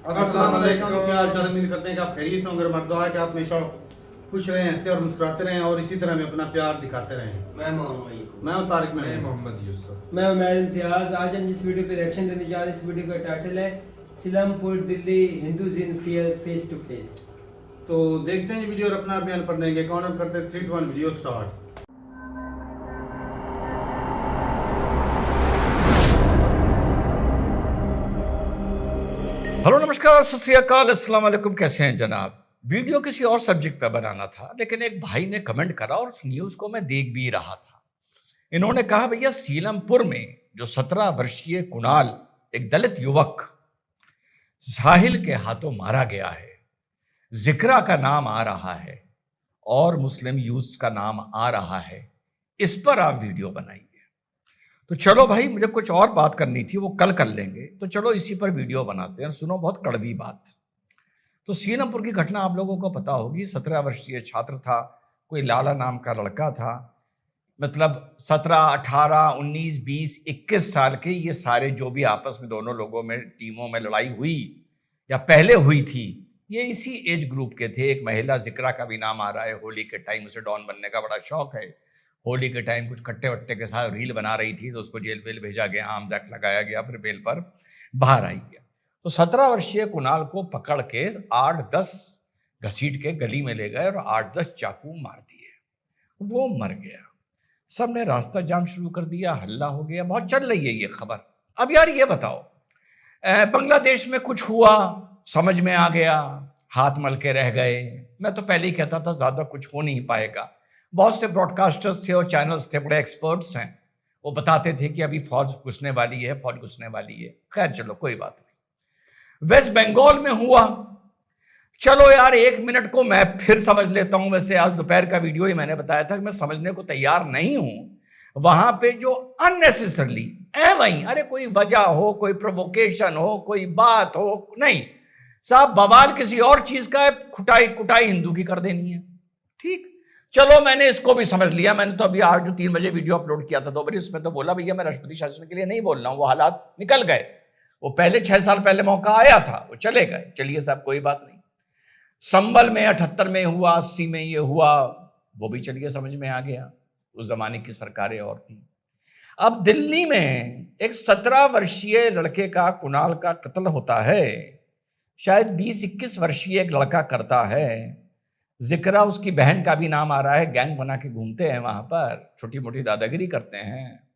अस्सलाम वालेकुम, क्या हाल चाल? उम्मीद करते हैं कि आप खैरियत से होंगे। हमारी दुआ है कि आप हमेशा खुश रहें, हंसते और मुस्कुराते रहें और इसी तरह में अपना प्यार दिखाते रहें। मैं हूं तारिक मैं में मोहम्मद यूसुफ। मैं उमैर इम्तियाज़। आज हम जिस वीडियो पे रिएक्शन देने जा रहे हैं, इस वीडियो का टाइटल है Seelampur Delhi Hindus in fear face to face. तो देखते हैं ये वीडियो और अपना बयान पढ़ देंगे। काउंट करते हैं 3 2 1 वीडियो स्टार्ट। हेलो, नमस्कार, सत श्री अकाल, अस्सलाम वालेकुम। कैसे हैं जनाब? वीडियो किसी और सब्जेक्ट पे बनाना था, लेकिन एक भाई ने कमेंट करा और उस न्यूज को मैं देख भी रहा था। इन्होंने कहा, भैया सीलमपुर में जो 17 वर्षीय कुणाल, एक दलित युवक साहिल के हाथों मारा गया है, जिक्रा का नाम आ रहा है और मुस्लिम यूथ का नाम आ रहा है, इस पर आप वीडियो बनाइए। तो चलो भाई, मुझे कुछ और बात करनी थी, वो कल कर लेंगे, तो चलो इसी पर वीडियो बनाते हैं। सुनो, बहुत कड़वी बात। तो सीलमपुर की घटना आप लोगों को पता होगी। 17 वर्षीय छात्र था, कोई लाला नाम का लड़का था। मतलब 17, 18, 19, 20, 21 साल के ये सारे जो भी आपस में दोनों लोगों में टीमों में लड़ाई हुई या पहले हुई थी, ये इसी एज ग्रुप के थे। एक महिला जिक्रा का भी नाम आ रहा है। होली के टाइम उसे डॉन बनने का बड़ा शौक है। होली के टाइम कुछ कट्टे वट्टे के साथ रील बना रही थी, तो उसको जेल वेल भेजा गया, आर्म्स एक्ट लगाया गया, फिर बेल पर बाहर आई गया। तो 17 वर्षीय कुणाल को पकड़ के 8-10 घसीट के गली में ले गए और 8-10 चाकू मार दिए। वो मर गया। सबने रास्ता जाम शुरू कर दिया, हल्ला हो गया। बहुत चल रही है ये खबर। अब यार ये बताओ, बांग्लादेश में कुछ हुआ, समझ में आ गया, हाथ मल के रह गए। मैं तो पहले ही कहता था ज्यादा कुछ हो नहीं पाएगा। बहुत से ब्रॉडकास्टर्स थे और चैनल्स थे, बड़े एक्सपर्ट्स हैं, वो बताते थे कि अभी फौज घुसने वाली है, फौज घुसने वाली है। खैर चलो, कोई बात नहीं। वेस्ट बंगाल में हुआ, चलो यार 1 मिनट को मैं फिर समझ लेता हूं। वैसे आज दोपहर का वीडियो ही मैंने बताया था कि मैं समझने को तैयार नहीं हूं। वहां पे जो अननेसेसरली वहीं, अरे कोई वजह हो, कोई प्रोवोकेशन हो, कोई बात हो, नहीं साहब, बवाल किसी और चीज का है, खुटाई कुटाई हिंदू की कर देनी है। ठीक, चलो मैंने इसको भी समझ लिया। मैंने तो अभी आज जो 3 बजे वीडियो अपलोड किया था 2 बजे, उसमें तो बोला भैया मैं राष्ट्रपति शासन के लिए नहीं बोल रहा हूं, वो हालात निकल गए। वो पहले 6 साल पहले मौका आया था, वो चले गए। चलिए साहब, कोई बात नहीं। संभल में 78 में हुआ, 80 में ये हुआ, वो भी चलिए समझ में आ गया, उस जमाने की सरकारें और थी। अब दिल्ली में एक 17 वर्षीय लड़के का, कुणाल का कत्ल होता है। शायद 20-21 वर्षीय एक लड़का करता है। जिक्रा उसकी बहन का भी नाम आ रहा है। गैंग बना के घूमते हैं वहां पर, छोटी मोटी दादागिरी करते हैं।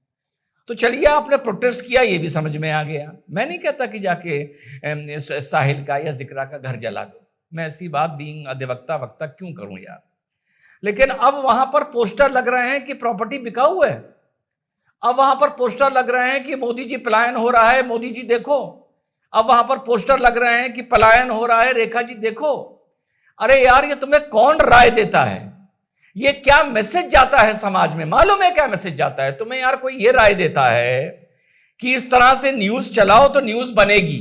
तो चलिए, आपने प्रोटेस्ट किया, ये भी समझ में आ गया। मैं नहीं कहता कि जाके साहिल का या जिक्रा का घर जला दो। मैं ऐसी बात बीइंग अधिवक्ता वक्ता क्यों करूं यार। लेकिन अब वहां पर पोस्टर लग रहे हैं कि प्रॉपर्टी बिकाऊ है। अब वहां पर पोस्टर लग रहे हैं कि मोदी जी पलायन हो रहा है, मोदी जी देखो। अब वहां पर पोस्टर लग रहे हैं कि पलायन हो रहा है, रेखा जी देखो। अरे यार, ये तुम्हें कौन राय देता है? ये क्या मैसेज जाता है समाज में? मालूम है क्या मैसेज जाता है तुम्हें? यार कोई ये राय देता है कि इस तरह से न्यूज चलाओ तो न्यूज बनेगी,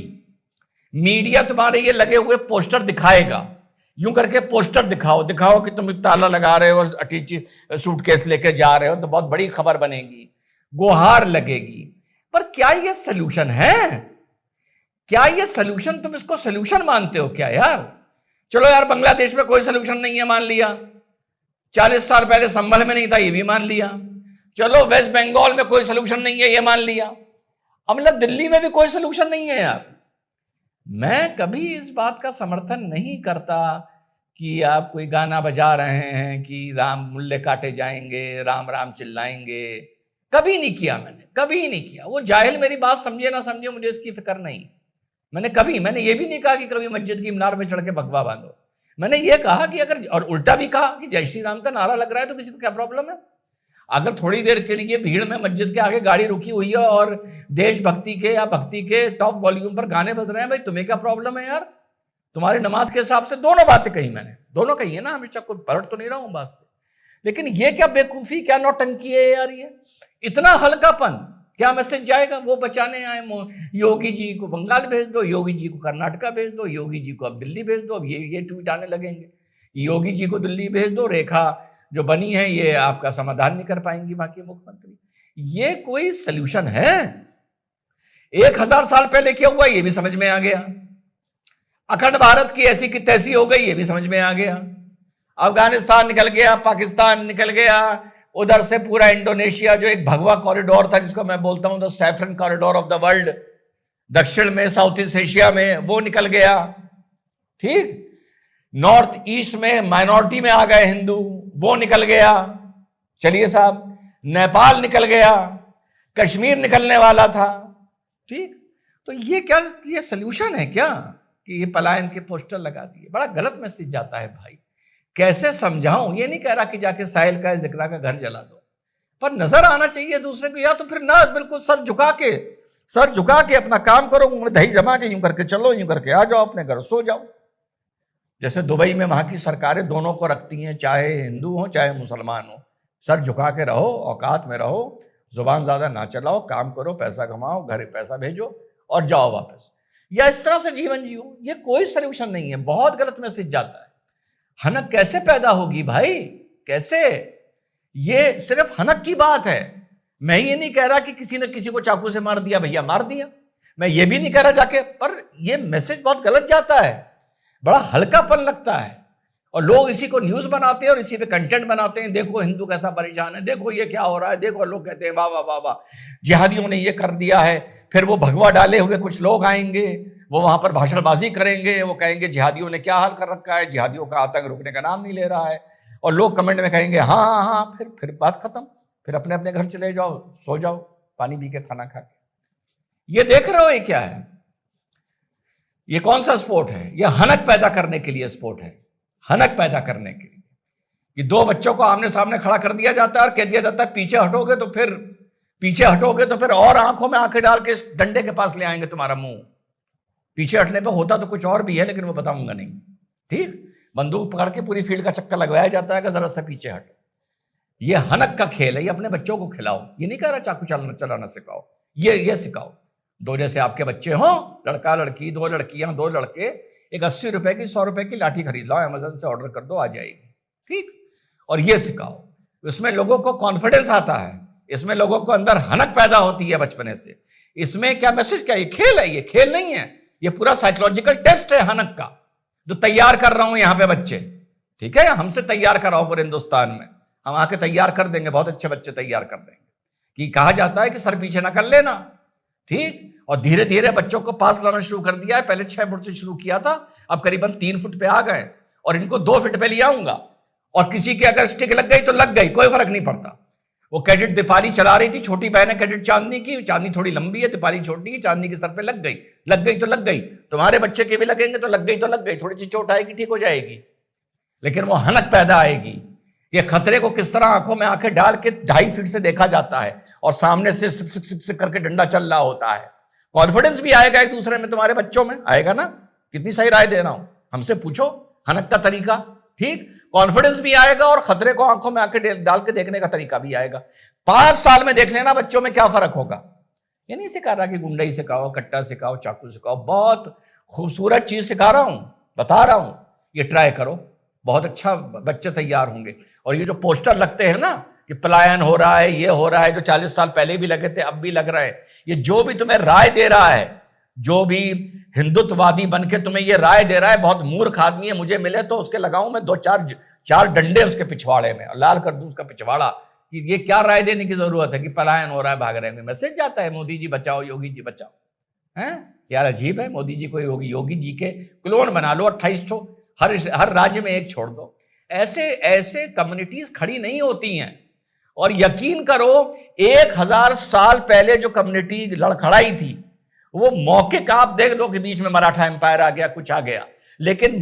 मीडिया तुम्हारे ये लगे हुए पोस्टर दिखाएगा। यूं करके पोस्टर दिखाओ, दिखाओ कि तुम ताला लगा रहे हो और अटैची सूटकेस लेके जा रहे हो, तो बहुत बड़ी खबर बनेगी, गुहार लगेगी। पर क्या ये सलूशन है? क्या ये सलूशन, तुम इसको सलूशन मानते हो क्या यार? चलो यार, बांग्लादेश में कोई सलूशन नहीं है, मान लिया। 40 साल पहले संभल में नहीं था, ये भी मान लिया। चलो वेस्ट बंगाल में कोई सलूशन नहीं है, ये मान लिया। अब मतलब दिल्ली में भी कोई सलूशन नहीं है यार। मैं कभी इस बात का समर्थन नहीं करता कि आप कोई गाना बजा रहे हैं कि राम मुल्ले काटे जाएंगे, राम राम चिल्लाएंगे। कभी नहीं किया, मैंने कभी नहीं किया। वो जाहिल मेरी बात समझे ना समझे, मुझे इसकी फिक्र नहीं। मैंने ये भी नहीं कहा कि कभी मस्जिद की मीनार में चढ़ के भगवा बांधो। मैंने ये कहा कि अगर, और उल्टा भी कहा कि जय श्री राम का नारा लग रहा है तो किसी को क्या प्रॉब्लम है? अगर थोड़ी देर के लिए भीड़ में मस्जिद के आगे गाड़ी रुकी हुई है और देशभक्ति के या भक्ति के टॉप वॉल्यूम पर गाने बज रहे हैं, भाई तुम्हें क्या प्रॉब्लम है यार? तुम्हारी नमाज के हिसाब से दोनों बातें कही, मैंने दोनों कही है ना, हमेशा कोई पलट तो नहीं रहा हूं बात से। लेकिन ये क्या बेवकूफी, क्या नौटंकी है यार? ये इतना हल्कापन, क्या मैसेज जाएगा? वो बचाने आए, योगी जी को बंगाल भेज दो, योगी जी को कर्नाटका भेज दो, योगी जी को अब दिल्ली भेज दो। अब ये ट्वीट आने लगेंगे, योगी जी को दिल्ली भेज दो, रेखा जो बनी है ये आपका समाधान नहीं कर पाएंगी बाकी मुख्यमंत्री। ये कोई सलूशन है? 1000 साल पहले क्या हुआ ये भी समझ में आ गया। अखंड भारत की ऐसी की तैसी हो गई, ये भी समझ में आ गया। अफगानिस्तान निकल गया, पाकिस्तान निकल गया, उधर से पूरा इंडोनेशिया जो एक भगवा कॉरिडोर था जिसको मैं बोलता हूं the saffron corridor of the world, दक्षिण में साउथ ईस्ट एशिया में, वो निकल गया। ठीक, नॉर्थ ईस्ट में माइनॉरिटी में आ गए हिंदू, वो निकल गया। चलिए साहब, नेपाल निकल गया, कश्मीर निकलने वाला था। ठीक, तो ये क्या, ये सोल्यूशन है क्या कि ये पलायन के पोस्टर लगा दिए? बड़ा गलत मैसेज जाता है भाई। कैसे समझाऊं? ये नहीं कह रहा कि जाके साहिल का जिक्रा का घर जला दो, पर नजर आना चाहिए दूसरे को, या तो फिर ना बिल्कुल सर झुका के अपना काम करो, दही जमा के यूं करके चलो, यूं करके आ जाओ, अपने घर सो जाओ। जैसे दुबई में वहां की सरकारें दोनों को रखती हैं, चाहे हिंदू हो चाहे मुसलमान हो, सर झुका के रहो, औकात में रहो, जुबान ज्यादा ना चलाओ, काम करो, पैसा कमाओ, घर पैसा भेजो और जाओ वापस, या इस तरह से जीवन जियो। ये कोई सोल्यूशन नहीं है, बहुत गलत मैसेज जाता है। हनक कैसे पैदा होगी भाई, कैसे? ये सिर्फ हनक की बात है। मैं ये नहीं कह रहा कि किसी ने किसी को चाकू से मार दिया, भैया मार दिया, मैं ये भी नहीं कह रहा जाके, पर ये मैसेज बहुत गलत जाता है, बड़ा हल्कापन लगता है, और लोग इसी को न्यूज बनाते हैं और इसी पे कंटेंट बनाते हैं। देखो हिंदू कैसा परेशान है, देखो ये क्या हो रहा है, देखो लोग कहते हैं वाह वाह वाह वाह जिहादियों ने ये कर दिया है। फिर वो भगवा डाले हुए कुछ लोग आएंगे, वो वहां पर भाषणबाजी करेंगे, वो कहेंगे जिहादियों ने क्या हाल कर रखा है, जिहादियों का आतंक रुकने का नाम नहीं ले रहा है, और लोग कमेंट में कहेंगे हाँ हाँ हाँ, फिर बात खत्म, फिर अपने अपने घर चले जाओ, सो जाओ, पानी पी के, खाना खा के। ये देख रहे हो ये क्या है? ये कौन सा स्पोर्ट है? ये हनक पैदा करने के लिए स्पोर्ट है, हनक पैदा करने के लिए, कि दो बच्चों को आमने सामने खड़ा कर दिया जाता है और कह दिया जाता है पीछे हटोगे तो फिर और आंखों में आंखें डाल के इस डंडे के पास ले आएंगे तुम्हारा मुंह। पीछे हटने पे होता तो कुछ और भी है, लेकिन वो बताऊंगा नहीं। ठीक, बंदूक पकड़ के पूरी फील्ड का चक्कर लगवाया जाता है कि जरा सा पीछे हटो। ये हनक का खेल है, ये अपने बच्चों को खिलाओ। ये नहीं कह रहा चाकू चलाना सिखाओ, ये सिखाओ। दो जैसे आपके बच्चे हों, लड़का लड़की, दो लड़कियां दो लड़के, एक 80 रुपए की 100 रुपए की लाठी खरीद लो, अमेज़न से ऑर्डर कर दो, आ जाएगी। ठीक, और ये सिखाओ। इसमें लोगों को कॉन्फिडेंस आता है, इसमें लोगों को अंदर हनक पैदा होती है बचपने से। इसमें क्या मैसेज, क्या ये खेल है? ये खेल नहीं है, ये पूरा साइकोलॉजिकल टेस्ट है हनक का, जो तैयार कर रहा हूं यहां पे बच्चे। ठीक है, हमसे तैयार कराओ पूरे हिंदुस्तान में, हम आके तैयार कर देंगे, बहुत अच्छे बच्चे तैयार कर देंगे। कि कहा जाता है कि सर पीछे ना कर लेना। ठीक, और धीरे धीरे बच्चों को पास लाना शुरू कर दिया है। पहले 6 फुट से शुरू किया था, अब करीबन 3 फुट पे आ गए, और इनको 2 फुट पे ले आऊंगा। और किसी की अगर स्टिक लग गई तो लग गई, कोई फर्क नहीं पड़ता। वो कैडेट दीपाली चला रही थी, छोटी बहन है कैडेट चांदनी की, चांदनी थोड़ी लंबी है, दीपाली छोटी है, चांदनी के सर पे लग गई तो लग गई, तुम्हारे बच्चे के भी लगेंगे तो लग गई, थोड़ी सी चोट आएगी, ठीक हो जाएगी, लेकिन वो हनक पैदा आएगी। ये खतरे को किस तरह आंखों में आंखें डाल के 2.5 फीट से देखा जाता है, और सामने से सिक सिक सिक सिक करके डंडा चल रहा होता है। कॉन्फिडेंस भी आएगा एक दूसरे में, तुम्हारे बच्चों में आएगा ना। कितनी सही राय दे रहा हूं, हमसे पूछो हनक का तरीका। ठीक, कॉन्फिडेंस भी आएगा और खतरे को आंखों में आंखें डाल के देखने का तरीका भी आएगा। 5 साल में देख लेना बच्चों में क्या फर्क होगा। ये नहीं सिखा रहा कि गुंडई सिखाओ, कट्टा सिखाओ, चाकू सिखाओ, बहुत खूबसूरत चीज सिखा रहा हूं, बता रहा हूं, ये ट्राई करो, बहुत अच्छा बच्चे तैयार होंगे। और ये जो पोस्टर लगते हैं ना कि पलायन हो रहा है, ये हो रहा है, जो 40 साल पहले भी लगे थे अब भी लग रहे हैं, ये जो भी तुम्हें राय दे रहा है, जो भी हिंदुत्ववादी बन के तुम्हें ये राय दे रहा है, बहुत मूर्ख आदमी है। मुझे मिले तो उसके लगाऊं मैं 2-4 डंडे उसके पिछवाड़े में, लाल कर दूं उसका पिछवाड़ा, कि ये क्या राय देने की जरूरत है कि पलायन हो रहा है, भाग रहे हैं। मैसेज जाता है मोदी जी बचाओ, योगी जी बचाओ। हैं यार, अजीब है। मोदी जी को योगी जी के क्लोन बना लो, 28 ठो, हर राज्य में एक छोड़ दो। ऐसे कम्युनिटीज खड़ी नहीं होती हैं। और यकीन करो 1000 साल पहले जो कम्युनिटी लड़खड़ाई थी, वो मौके का आप देख लो कि बीच में मराठा एम्पायर आ गया, कुछ आ गया, लेकिन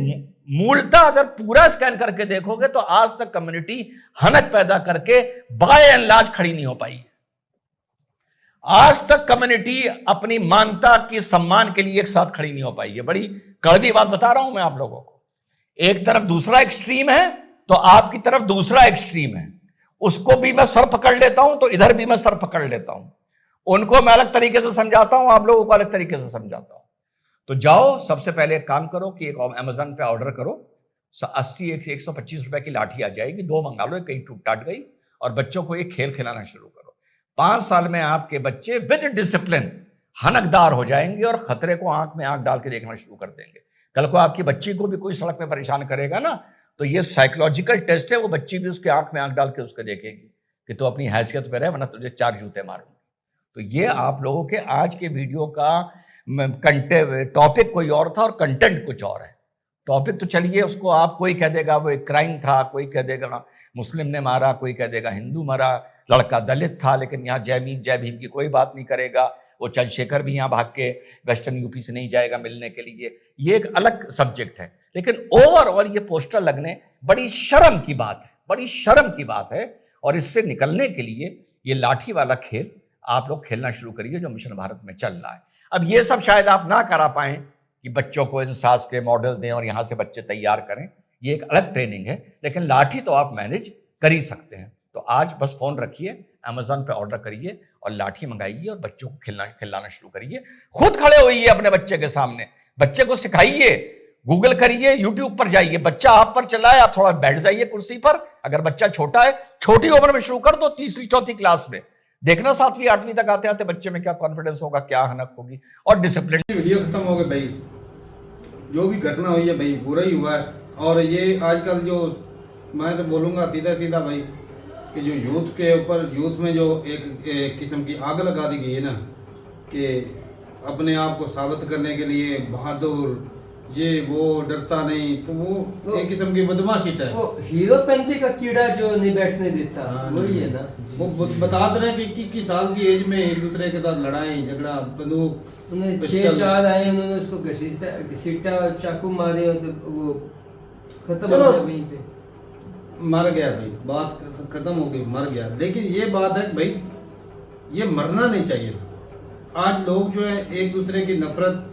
मूलतः अगर पूरा स्कैन करके देखोगे तो आज तक कम्युनिटी हनक पैदा करके बाय एंड लार्ज खड़ी नहीं हो पाई है। आज तक कम्युनिटी अपनी मानता की सम्मान के लिए एक साथ खड़ी नहीं हो पाई है। बड़ी कड़वी बात बता रहा हूं मैं आप लोगों को। एक तरफ दूसरा एक्सट्रीम है तो आपकी तरफ दूसरा एक्सट्रीम है, उसको भी मैं सर पकड़ लेता हूं तो इधर भी मैं सर पकड़ लेता हूं। उनको मैं अलग तरीके से समझाता हूं, आप लोगों को अलग तरीके से समझाता हूं। तो जाओ, सबसे पहले एक काम करो कि एक अमेज़न पे ऑर्डर करो, 125 रुपए की लाठी आ जाएगी, 2 मंगा लो, कहीं टूट टाट गई, और बच्चों को एक खेल खिलाना शुरू करो। 5 साल में आपके बच्चे विद डिसिप्लिन हनकदार हो जाएंगे और खतरे को आंख में आंख डाल के देखना शुरू कर देंगे। कल को आपकी बच्ची को भी कोई सड़क में परेशान करेगा ना, तो ये साइकोलॉजिकल टेस्ट है, वो बच्ची भी उसके आंख में आंख डाल के उसको देखेगी कि तो अपनी हैसियत पे रहे, वरना तुझे 4 जूते मारूंगी। तो ये आप लोगों के आज के वीडियो का टॉपिक कोई और था और कंटेंट कुछ और है। टॉपिक तो चलिए, उसको आप कोई कह देगा वो एक क्राइम था, कोई कह देगा मुस्लिम ने मारा, कोई कह देगा हिंदू मारा, लड़का दलित था, लेकिन यहाँ जय भीम की कोई बात नहीं करेगा। वो चंद्रशेखर भी यहाँ भाग के वेस्टर्न यूपी से नहीं जाएगा मिलने के लिए, ये एक अलग सब्जेक्ट है। लेकिन ओवरऑल ये पोस्टर लगने बड़ी शर्म की बात है, बड़ी शर्म की बात है। और इससे निकलने के लिए ये लाठी वाला खेल आप लोग खेलना शुरू करिए जो मिशन भारत में चल रहा है। अब ये सब शायद आप ना करा पाएं कि बच्चों को इंसास के मॉडल दें और यहाँ से बच्चे तैयार करें, ये एक अलग ट्रेनिंग है, लेकिन लाठी तो आप मैनेज कर ही सकते हैं। तो आज बस फोन रखिए, अमेजोन पे ऑर्डर करिए और लाठी मंगाइए और बच्चों को खिलाना शुरू करिए। खुद खड़े होइए अपने बच्चे के सामने, बच्चे को सिखाइए, गूगल करिए, यूट्यूब पर जाइए, बच्चा आप पर चलाए, आप थोड़ा बैठ जाइए कुर्सी पर। अगर बच्चा छोटा है, छोटी उम्र में शुरू कर दो, 3री 4थी क्लास में, देखना 7वीं 8वीं तक आते आते बच्चे में क्या कॉन्फिडेंस होगा, क्या हनक होगी और डिसिप्लिन। वीडियो खत्म हो गई भाई, जो भी घटना हुई है भाई बुरा ही हुआ है। और ये आजकल जो मैं तो बोलूँगा सीधा सीधा भाई कि जो यूथ के ऊपर, यूथ में जो एक किस्म की आग लगा दी गई है ना, कि अपने आप को साबित करने के लिए बहादुर, ये वो, डरता नहीं, तो वो एक किस्म की बदमाशी है। वो हीरोपंती का कीड़ा जो नहीं बैठने देता, वही है ना। वो बता तो रहे कि 21 साल की एज में एक दूसरे के साथ लड़ाई झगड़ा, बंदूक, उन्हें 6-4 आए, उन्होंने उसको घसीटा, चाकू मारे, तो वो खत्म हो गया वहीं पे, मर गया भाई, बात खत्म हो गई, मर गया। लेकिन ये बात है कि भाई ये मरना नहीं चाहिए। आज लोग जो है एक दूसरे की नफरत,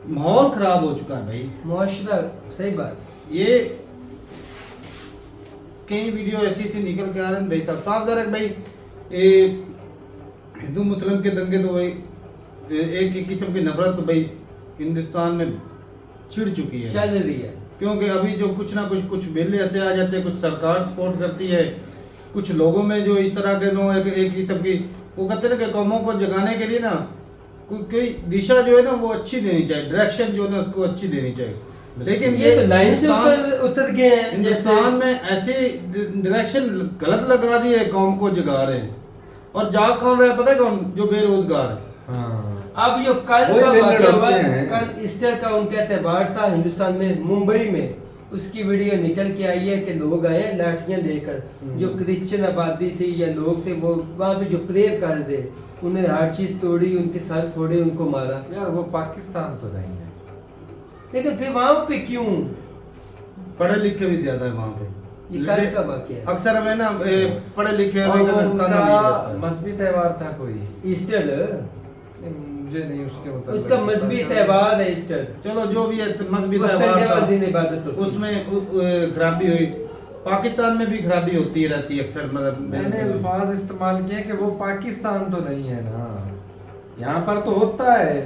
माहौल खराब हो चुका है भाई, मुआशरा। सही बात। ये कई वीडियो ऐसी निकल के आ रहे हैं भाई, साफ ज़रा भाई हिंदू मुस्लिम के दंगे तो भाई एक किस्म की नफरत तो भाई हिंदुस्तान में छिड़ चुकी है, चल रही है। क्योंकि अभी जो कुछ ना कुछ बिल ऐसे आ जाते हैं, कुछ सरकार सपोर्ट करती है, कुछ लोगों में जो इस तरह के नो एक किस्म की वो कहते हैं कि कौमों को जगाने के लिए ना कोई दिशा जो है ना वो अच्छी देनी चाहिए, डायरेक्शन जो है ना उसको अच्छी देनी चाहिए। लेकिन ये तो लाइन से उतर गए हैं। हिंदुस्तान में ऐसे डायरेक्शन गलत लगा दिए, कौम को जगा रहे हैं। और जाग कौन रहा है पता है कौन? जो बेरोजगार है। अब जो कल का वाक़या हुआ, कल ईस्टर का उनका त्योहार था हिंदुस्तान में, मुंबई में, उसकी वीडियो निकल के आई है कि लोग आए लाठियां लेकर, जो क्रिश्चियन आबादी थी या लोग थे वो वहाँ पे जो प्रेयर कर रहे थे, उन्हें हर चीज तोड़ी, उनके सर फोड़े, उनको मारा। यार वो पाकिस्तान तो नहीं है, लेकिन फिर वहाँ पे क्यों? पढ़े लिखे भी ज्यादा है वहाँ पे। ये कल का वाक़या अक्सर हमें ना पढ़े लिखे मजहबी त्योहार था कोई, ईस्टर, मुझे नहीं उसके मतलब उसका मजहबी त्योहार है ईस्टर। चलो जो भी है मजहबी त्योहार, उसमें खराबी हुई। पाकिस्तान में भी खराबी होती रहती है अक्सर। मतलब मैंने अल्फाज इस्तेमाल किए कि वो पाकिस्तान तो नहीं है ना, यहाँ पर तो होता है,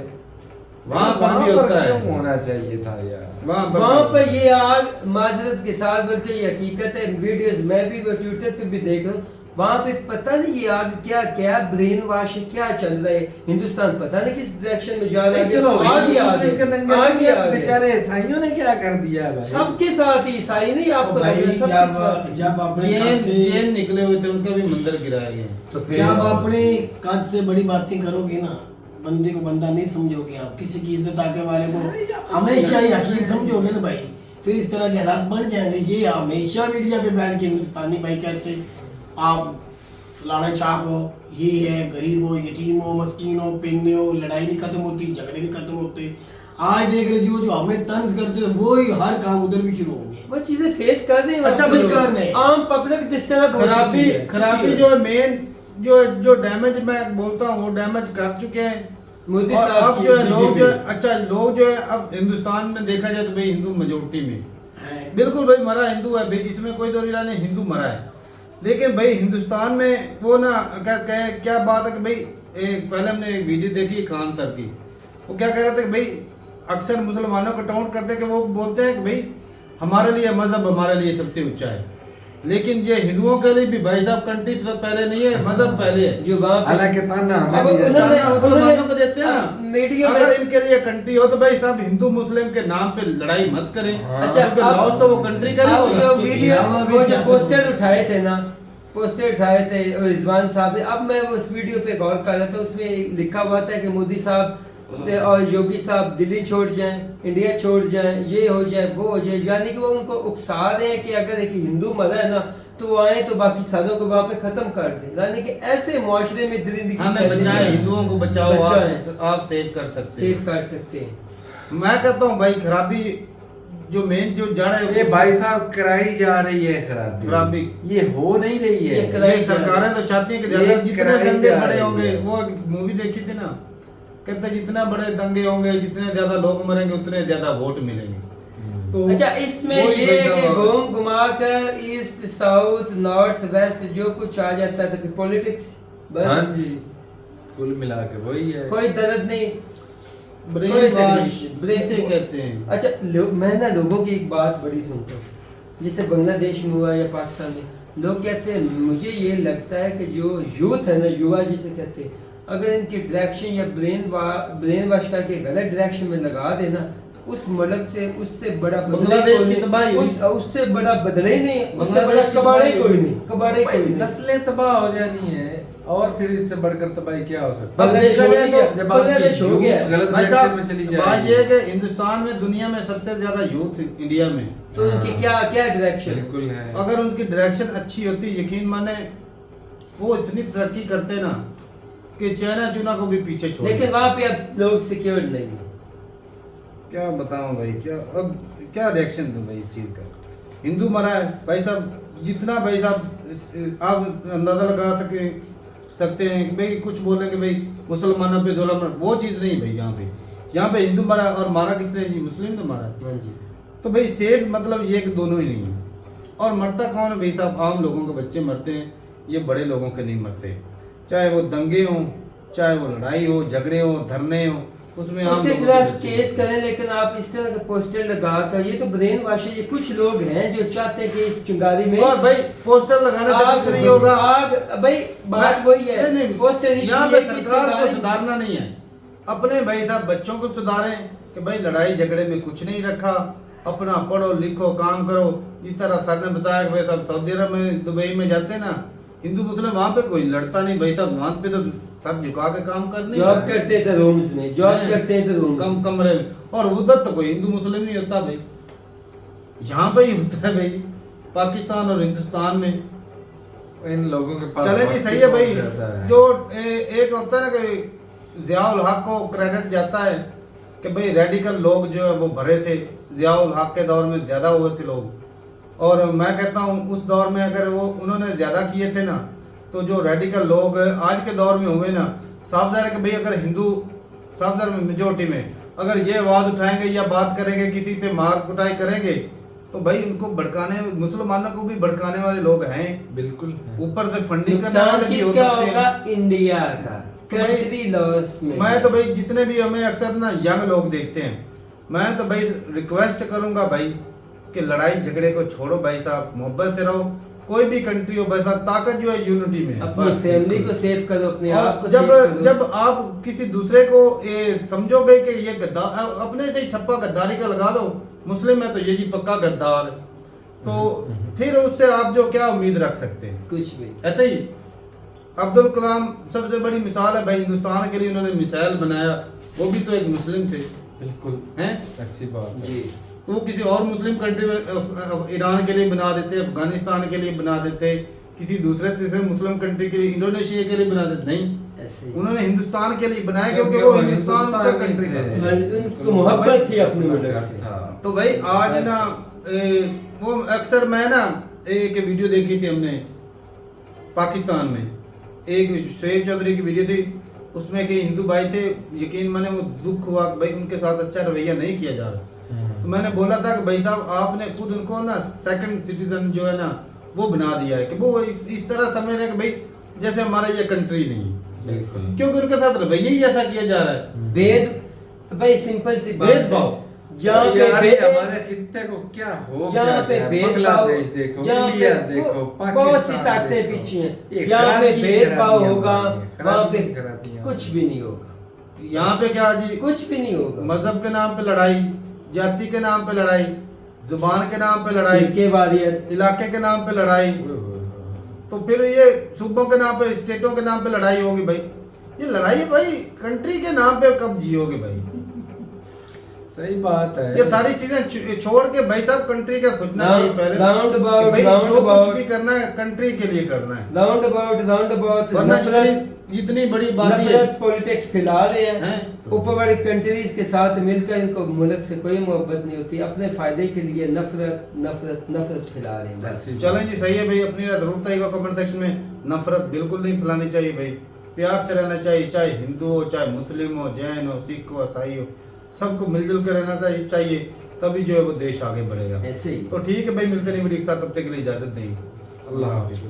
वहाँ पर भी होता है, क्यों होना चाहिए था यार? वहाँ पर ये आग माजरत के साथ, बल्कि ये हकीकत है, वीडियोस मैं भी ट्विटर पे भी देख रहा हूँ, वहाँ पे पता नहीं ये आग क्या क्या ब्रेन वॉश क्या चल रहा है। हिंदुस्तान पता नहीं किस डायरेक्शन में जा रहा है। चलो आगे बेचारे ईसाइयों ने क्या कर दिया भाई? सबके साथ ही ईसाई नहीं, आपको जब अपने जैन निकले हुए थे उनका भी मंदिर गिराया गया। तो जब अपने काज से बड़ी बातें करोगे ना, बंदे को बंदा नहीं समझोगे, आप किसी की इज्जत आके वाले को हमेशा ही हकीर समझोगे ना भाई, फिर इस तरह के हालात बन जाएंगे। ये हमेशा मीडिया पे बैठ के हिंदुस्तानी भाई कहते आप फलाना चाप हो, ये है, गरीब हो, यतीम हो, मस्कीन हो, पिन्ने हो, लड़ाई नहीं खत्म होती, झगड़े नहीं खत्म होते। आज देख रहे जो हमें तंज करते हैं वो ही हर काम उधर भी शुरू हो गए, वो चीजें फेस कर रहे हैं। अच्छा कुछ कर रहे, आम पब्लिक डिस्टर्ब खराबी जो है मेन जो डैमेज मैं बोलता हूँ वो डैमेज कर चुके हैं मोदी साहब। अब जो है लोग जो है, अच्छा लोग जो है अब हिंदुस्तान में देखा जाए तो भाई हिंदू मेजोरिटी में बिल्कुल भाई मरा हिंदू है भाई, इसमें कोई दो नहीं, हिंदू मरा है। लेकिन भाई हिंदुस्तान में वो ना क्या बात है कि भाई पहले हमने एक वीडियो देखी खान सर की, वो क्या कह रहे थे कि भाई अक्सर मुसलमानों को टाउट करते हैं कि वो बोलते हैं कि भाई हमारे लिए मजहब हमारे लिए सबसे ऊंचा है, लेकिन ये हिंदुओं के लिए भी भाई साहब कंट्री से पहले नहीं है, मजहब पहले है। जो वहाँ पे हालांकि ताना अब हमें भी उन्होंने- ताना मुसलमानों को देते हैं अब ना। मीडिया में- अगर इनके लिए कंट्री हो तो भाई साहब हिंदू मुस्लिम के नाम पे लड़ाई मत करें। हाँ। अच्छा, क्योंकि अब- लॉस तो वो कंट्री का अब नहीं जो होगा। वीडियो अलावा भी वो जो सियासत पोस्टर हो उठाए थे ना, पोस्टर उठाए थे रिजवान साहब ने, अब मैं उस वीडियो पे गौर कर रहा था, उसमें लिखा हुआ था कि मोदी साहब और योगी साहब दिल्ली छोड़ जाएं, इंडिया छोड़ जाएं, ये हो जाए वो हो जाए, यानी कि वो उनको उकसा रहे हैं कि अगर एक हिंदू मरा है ना तो वो आए तो बाकी सालों को वहाँ पे खत्म कर दें, यानी कि ऐसे मुआशरे में जिंदगी हमें बचाएं, हिंदुओं को बचाओ, बचाएं। तो आप सेव कर सकते हैं। सेव कर सकते हैं। मैं कहता हूँ भाई खराबी जो मेन जो जड़ है ये भाई साहब कराई जा रही है खराबी, ये हो नहीं रही है। ये कराई जा रही है। सरकारें तो चाहती हैं कि ये ज्यादा जितने कराई दंगे जा बड़े रही होंगे, है। वो मूवी देखी थी ना, कहते जितना बड़े दंगे होंगे, जितने ज्यादा लोग मरेंगे, उतने ज्यादा वोट मिलेंगे। तो अच्छा, इसमें वही ये बचा कि हुआ। घूम घुमा कर ईस्ट साउथ नॉर्थ वेस्ट जो कुछ आ जाता था कि पॉलिटिक्स बस, हाँ जी, कुल मिला के वही है। कोई दर्द नहीं, ब्रेन कोई वॉश तकलीफ नहीं। इसे कहते हैं। अच्छा मैं ना लोगों की एक बात बड़ी सुनता हूँ, जैसे बांग्लादेश में हुआ या पाकिस्तान में, लोग कहते हैं, मुझे ये लगता है कि जो यूथ है ना, युवा जिसे कहते हैं, अगर इनकी डायरेक्शन या ब्रेन वॉश करके गलत डायरेक्शन में लगा देना, उस मुल्क से उससे बड़ा बदला ही बांग्लादेश कोई की नहीं, तबाही हुई। उससे बड़ा बदला ही नहीं, उससे बांग्लादेश बड़ा की कबाड़ा ही तबाही कोई हुई। नहीं, कबाड़ा ही कोई नहीं। नस्लें तबाह हो जानी है, और फिर इससे बढ़कर तबाही क्या हो सकता है? बांग्लादेश हो गया, जब बांग्लादेश हो गया। आपकी गलत भाई डायरेक्शन साहब, में चली बात ये है जाएगी। कि हिंदुस्तान में दुनिया में सबसे ज्यादा यूथ इंडिया में, तो उनकी क्या क्या डायरेक्शन? बिल्कुल है। अगर उनकी डायरेक्शन अच्छी होती, यकीन माने वो इतनी तरक्की करते ना कि चाइना चूना को भी पीछे छोड़ लेकिन देते। वहाँ पे अब लोग सिक्योर नहीं है। क्या बताऊं भाई, क्या अब क्या रिएक्शन दूं भाई इस चीज का। हिंदू मरा है भाई साहब, जितना भाई साहब आप अंदाजा लगा सकते हैं कि भाई कुछ बोले कि भाई मुसलमानों पे जुल्म, वो चीज़ नहीं भाई। यहाँ पे हिंदू मरा, और मारा किसने जी? मुस्लिम ने मारा। हाँ जी। तो भाई सेफ मतलब ये कि दोनों ही नहीं है। और मरता कौन है भाई साहब? आम लोगों के बच्चे मरते हैं, ये बड़े लोगों के नहीं मरते। चाहे वो दंगे हों, चाहे वो लड़ाई हो, झगड़े हो, धरने हो, उसमें आम उसके लोगों के खिलाफ बच्चे- केस करें, लेकिन आप इस तरह का पोस्टर लगा कर, ये तो ब्रेन वॉश है। ये कुछ लोग हैं जो चाहते हैं कि इस चिंगारी में और भाई पोस्टर लगाने से आग कुछ नहीं होगा। आग, भाई बात वही है। नहीं, पोस्टर यहाँ इसलिए पे कि सरकार को चिंगारी- सुधारना नहीं है, अपने भाई साहब बच्चों को सुधारें कि भाई लड़ाई झगड़े में कुछ नहीं रखा, अपना पढ़ो लिखो काम करो। इस तरह सर ने बताया कि भाई साहब सऊदी अरब में, दुबई में जाते हैं ना हिंदू मुस्लिम, वहाँ पे कोई लड़ता नहीं भाई साहब, वहाँ पे तो सब झुका के काम करने जॉब करते थे रूम्स में, जॉब हैं। करते थे रूम कम कमरे में, और उधर तो कोई हिंदू मुस्लिम नहीं होता भाई, यहाँ पे ही होता है भाई, पाकिस्तान और हिंदुस्तान में। इन लोगों के पास चलेगी वक्त सही है भाई। बहुत ज्यादा है। जो एक होता है ना कि जियाउल हक को क्रेडिट जाता है कि भाई रेडिकल लोग जो है वो भरे थे, जियाउल हक के दौर में ज्यादा हुए थे लोग, और मैं कहता हूँ उस दौर में अगर वो उन्होंने ज्यादा किए थे ना, तो जो रेडिकल लोग आज के दौर में हुए ना, साफ जाहिर है कि भाई अगर हिंदू साफ जाहिर मेजोरिटी में अगर ये आवाज उठाएंगे या बात करेंगे, किसी पे मार कुटाई करेंगे, तो भाई उनको भड़काने, मुसलमानों को भी भड़काने वाले लोग हैं, बिल्कुल है। ऊपर से फंडिंग करने नुकसान वाले भी हो किसका सकते होगा? हैं। इंडिया का, कंट्री लॉस में। मैं तो भाई जितने भी हमें अक्सर ना यंग लोग देखते हैं, मैं तो भाई रिक्वेस्ट करूंगा भाई कि लड़ाई झगड़े को छोड़ो भाई साहब, मोहब्बत से रहो। कोई भी कंट्री हो भाई साहब, ताकत जो है यूनिटी में है। अपनी बस। फैमिली को सेव करो, अपने और आप को जब सेव करो। जब आप किसी दूसरे को ये समझोगे कि ये गद्दार, अपने से ही ठप्पा गद्दारी का लगा दो, मुस्लिम है तो ये जी पक्का गद्दार, तो फिर उससे आप जो क्या उम्मीद रख सकते हैं? कुछ भी। ऐसे ही अब्दुल कलाम सबसे बड़ी मिसाल है भाई, हिंदुस्तान के लिए उन्होंने मिसाइल बनाया, वो भी तो एक मुस्लिम थे, बिल्कुल हैं? अच्छी बात है। जी। तो वो किसी और मुस्लिम कंट्री में ईरान के लिए बना देते, अफगानिस्तान के लिए बना देते, किसी दूसरे तीसरे मुस्लिम कंट्री के लिए, इंडोनेशिया के लिए बना देते, नहीं, ऐसे ही। उन्होंने हिंदुस्तान के लिए बनाया क्योंकि वो हिंदुस्तान का कंट्री था। उनको मोहब्बत थी अपने मुल्क से। तो भाई आज ना वो अक्सर मैं ना एक वीडियो देखी थी हमने पाकिस्तान में, एक शोएब चौधरी की वीडियो थी, उसमें कि हिंदू भाई थे, यकीन माने वो दुख हुआ भाई उनके साथ अच्छा रवैया नहीं किया जा रहा। तो मैंने बोला था कि भाई साहब आपने खुद उनको ना सेकंड सिटीजन जो है ना वो बना दिया है, कि वो इस तरह समझ रहे हैं कि भाई जैसे हमारा ये कंट्री नहीं है, बिल्कुल। क्योंकि उनके साथ रवैया ही ऐसा किया जा रहा है। भेद भाई सिंपल सी बात है। भेदभाव। जहाँ पे यार, ये भेद- हमारे खित्ते को क्या हो जहाँ पे गया? भेदभाव, बांग्लादेश देखो, जहाँ इंडिया पे देखो, बहुत सी पाकिस्तान ताकतें देखो। पीछे हैं, ये जहाँ पे क्रांति भेदभाव करा दिया होगा उन्होंने, वहाँ पे क्रांति करा दिया कुछ उन्होंने। भी नहीं होगा, यहाँ पे क्या जी, कुछ भी नहीं होगा। मजहब के नाम पे लड़ाई, जाति के नाम पे लड़ाई, जुबान के नाम पे लड़ाई, फिरकेवादियत, इलाके के नाम पे लड़ाई, तो फिर ये सूबों के नाम पे, स्टेटों के नाम पे लड़ाई होगी भाई। ये लड़ाई भाई कंट्री के नाम पे कब जियोगे भाई? सही बात है। ये सारी चीजें छोड़ के भाई साहब कंट्री का सोचना चाहिए पहले। राउंड कि अबाउट, भाई राउंड जो कुछ अबाउट, भी करना है कंट्री के लिए करना है, राउंड अबाउट वरना नफरत, इतनी बड़ी बात नफरत पॉलिटिक्स फैला रहे हैं। हैं। ऊपर बड़ी कंट्रीज के साथ मिलकर इनको मुल्क से कोई मोहब्बत नहीं होती, अपने फायदे के लिए नफरत नफरत नफरत फैला रहे हैं बस। चलें जी, सही है भाई, अपनी राय जरूर बताइएगा कमेंट सेक्शन में। नफरत बिल्कुल नहीं फैलानी चाहिए भाई, प्यार से रहना चाहिए, चाहे हिंदू हो, चाहे मुस्लिम हो, जैन हो, सिख हो, ईसाई हो, सबको मिलजुल कर रहना चाहिए, तभी जो है वो देश आगे बढ़ेगा। ऐसे ही तो ठीक है भाई, मिलते नहीं वीडियो के साथ, तब तक के लिए इजाजत देंगे। अल्लाह हाफिज़।